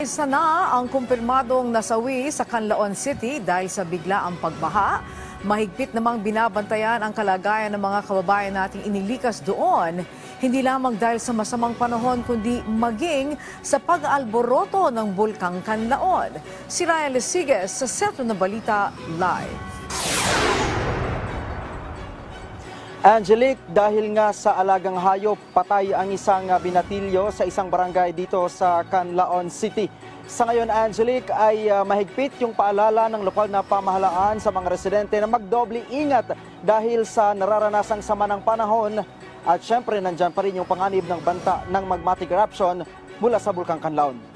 Isa na ang kumpirmadong nasawi sa Canlaon City dahil sa biglaang pagbaha. Mahigpit namang binabantayan ang kalagayan ng mga kababayan nating inilikas doon, hindi lamang dahil sa masamang panahon kundi maging sa pag-aalboroto ng Bulkang Canlaon. Si Ryan Lesiges sa Sentro ng Balita Live. Angelique, dahil nga sa alagang hayop, patay ang isang binatilyo sa isang barangay dito sa Canlaon City. Sa ngayon, Angelique, ay mahigpit yung paalala ng lokal na pamahalaan sa mga residente na magdoble ingat dahil sa nararanasang sama ng panahon. At syempre, nandyan pa rin yung panganib ng banta ng magmatic eruption mula sa Bulkang Canlaon.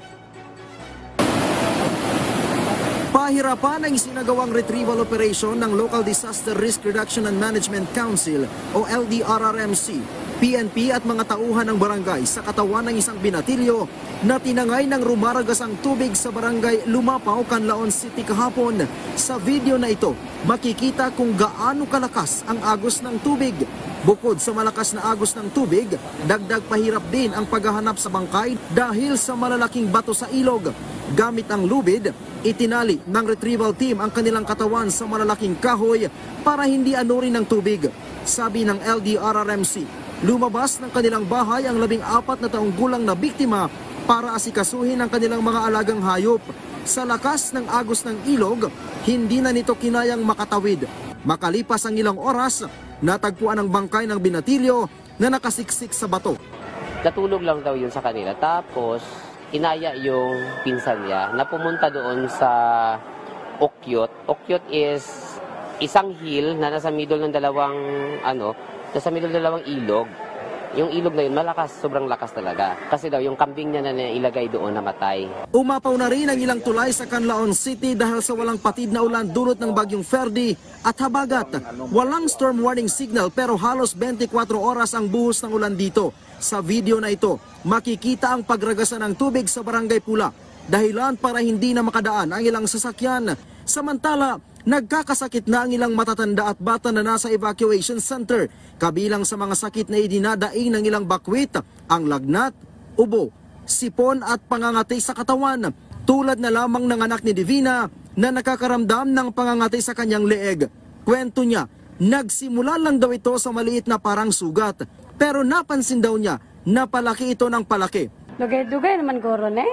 Pahirapan ang isinagawang retrieval operation ng Local Disaster Risk Reduction and Management Council o LDRRMC, PNP at mga tauhan ng barangay sa katawan ng isang binatilyo na tinangay ng rumaragas ang tubig sa barangay Lumapaw, Canlaon City kahapon. Sa video na ito, makikita kung gaano kalakas ang agos ng tubig. Bukod sa malakas na agos ng tubig, dagdag pahirap din ang paghahanap sa bangkay dahil sa malalaking bato sa ilog. Gamit ang lubid, itinali ng retrieval team ang kanilang katawan sa malalaking kahoy para hindi anurin ng tubig. Sabi ng LDRRMC, lumabas ng kanilang bahay ang 14 na taong gulang na biktima para asikasuhin ang kanilang mga alagang hayop. Sa lakas ng agos ng ilog, hindi na nito kinayang makatawid. Makalipas ang ilang oras, natagpuan ang bangkay ng binatilyo na nakasiksik sa bato. Natulog lang daw yun sa kanila. Tapos, inaya yung pinsan niya na pumunta doon sa Okyot. Okyot is isang hill na nasa middle ng dalawang ilog. Yung ilog na yun, malakas, sobrang lakas talaga. Kasi daw, yung kambing niya na ilagay doon namatay. Umapaw na rin ang ilang tulay sa Canlaon City dahil sa walang patid na ulan dulot ng bagyong Ferdy at habagat. Walang storm warning signal pero halos 24 oras ang buhos ng ulan dito. Sa video na ito, makikita ang pagragasan ng tubig sa Barangay Pula. Dahilan para hindi na makadaan ang ilang sasakyan. Samantala, nagkakasakit na ang ilang matatanda at bata na nasa evacuation center. Kabilang sa mga sakit na idinadaing ng ilang bakwit, ang lagnat, ubo, sipon at pangangati sa katawan. Tulad na lamang ng anak ni Divina na nakakaramdam ng pangangati sa kanyang leeg. Kwento niya, nagsimula lang daw ito sa maliit na parang sugat. Pero napansin daw niya na palaki ito ng palaki. Dugay-dugay naman guro ne.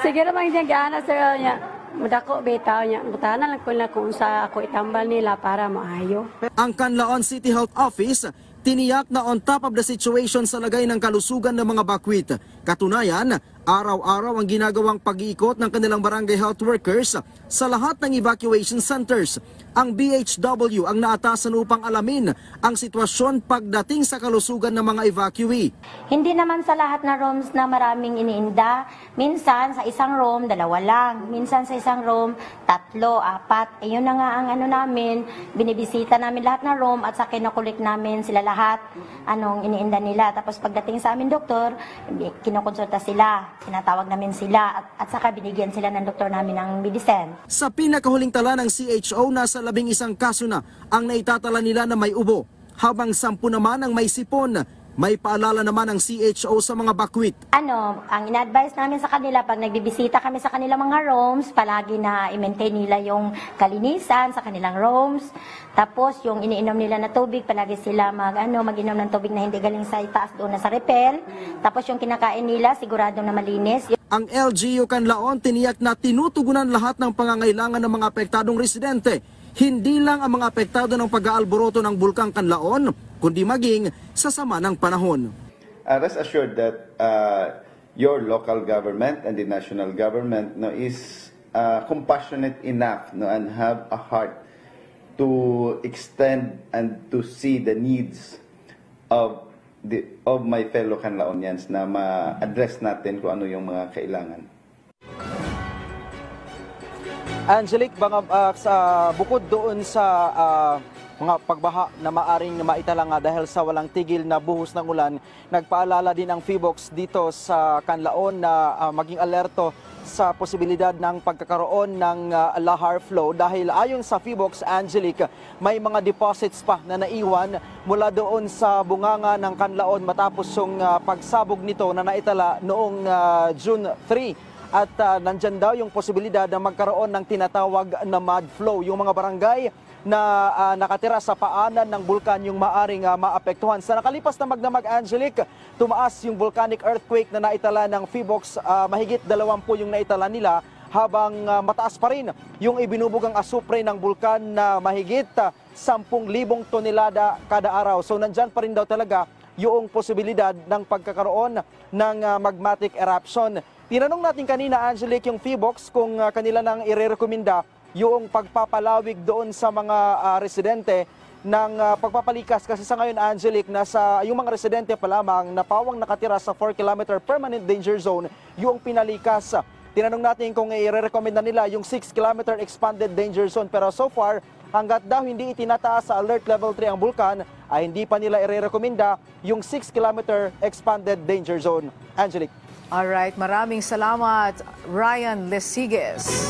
Sige naman niya gana sa niya. Madako betaw niya. Butana lang kung sa ako itambal nila para maayo. Ang Canlaon City Health Office tiniyak na on top of the situation sa lagay ng kalusugan ng mga bakwit. Katunayan, araw-araw ang ginagawang pag-iikot ng kanilang barangay health workers sa lahat ng evacuation centers. Ang BHW ang naatasan upang alamin ang sitwasyon pagdating sa kalusugan ng mga evacuee. Hindi naman sa lahat na rooms na maraming iniinda. Minsan sa isang room, 2 lang. Minsan sa isang room, 3, 4. Yun na nga ang namin, binibisita namin lahat na room at sa kinukulik namin sila lahat anong iniinda nila. Tapos pagdating sa amin doktor, kinukonsulta sila, tinatawag namin sila at saka binigyan sila ng doktor namin ng medicine. Sa pinakahuling tala ng CHO, nasa 11 kaso na ang naitatala nila na may ubo, habang 10 naman ang may sipon. May paalala naman ang CHO sa mga bakwit. Ang ina-advise namin sa kanila pag nagbibisita kami sa kanilang mga rooms, palagi na i-maintain nila yung kalinisan sa kanilang rooms. Tapos yung iniinom nila na tubig, palagi sila mag-inom ng tubig na hindi galing sa itaas doon na sa repel. Tapos yung kinakain nila, sigurado na malinis. Ang LGU Canlaon tiniyak na tinutugunan lahat ng pangangailangan ng mga apektadong residente. Hindi lang ang mga apektado ng pag-aalboroto ng Bulkang Canlaon, kundi maging sa sama ng panahon. Rest assured that your local government and the national government is compassionate enough and have a heart to extend and to see the needs of my fellow Canlaonians na ma-address natin kung ano yung mga kailangan. Angelique, bukod doon sa mga pagbaha na maaring maitala nga dahil sa walang tigil na buhos ng ulan, nagpaalala din ang PHIVOLCS dito sa Canlaon na maging alerto sa posibilidad ng pagkakaroon ng lahar flow dahil ayon sa PHIVOLCS, Angelique, may mga deposits pa na naiwan mula doon sa bunganga ng Canlaon matapos yung pagsabog nito na naitala noong June 3. At nandyan daw yung posibilidad na magkaroon ng tinatawag na mud flow. Yung mga barangay na nakatira sa paanan ng bulkan yung maaring maapektuhan. Sa nakalipas na magdamag, Angelique, tumaas yung volcanic earthquake na naitala ng PHIVOLCS. Mahigit 20 yung naitala nila habang mataas pa rin yung ibinubugang asupre ng bulkan na mahigit 10,000 tonelada kada araw. So nandyan pa rin daw talaga yung posibilidad ng pagkakaroon ng magmatic eruption. Tinanong natin kanina, Angelique, yung PHIVOLCS kung kanila nang irerekomenda yung pagpapalawig doon sa mga residente ng pagpapalikas. Kasi sa ngayon, Angelique, yung mga residente pa lamang na pawang nakatira sa 4-kilometer permanent danger zone yung pinalikas. Tinanong natin kung i-recommend na nila yung 6-kilometer expanded danger zone. Pero so far, hanggat daw hindi itinataas sa alert level 3 ang bulkan, ay hindi pa nila i-recommenda yung 6-kilometer expanded danger zone. Angelique. Alright, maraming salamat, Ryan Lesiges.